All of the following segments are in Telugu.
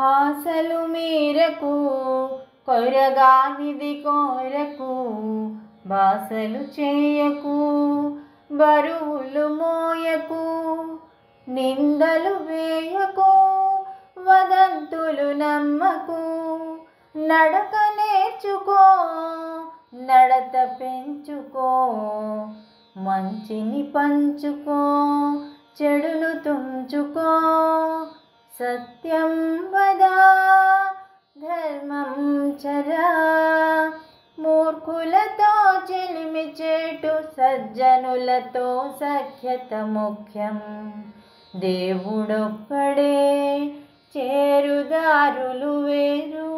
ఆశలు మీరకు కొరగానిది కోరకు, బాసలు చేయకు బరువులు మోయకు, నిందలు వేయకు వదంతులు నమ్మకు, నడక నేర్చుకో నడత పెంచుకో, మంచిని పంచుకో చెడును తుంచుకో, సత్యం వదా ధర్మం చరా, మూర్ఖులతో చెలిమి చేటు సజ్జనులతో సఖ్యత ముఖ్యం, దేవుడొక్కడే చేరుదారులు వేరు,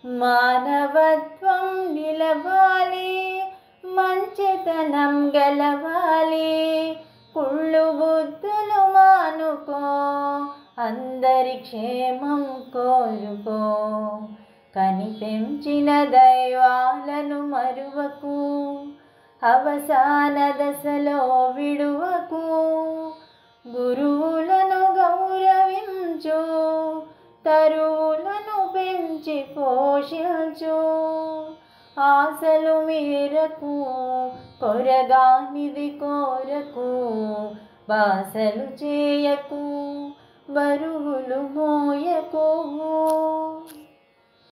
మానవత్వం నిలవాలి మంచితనం గెలవాలి, కుళ్ళు బుద్ధులు మానుకో అందరి క్షేమం కోరుకో, కని పెంచిన దైవాలను మరువకు అవసాన దశలో విడువకు, గురువులను గౌరవించు తరువులను పెంచి పోషించు, ఆశలు మీరకు కొరగానిది కోరకు, బాసలు చేయకు బరువులు మోయకు.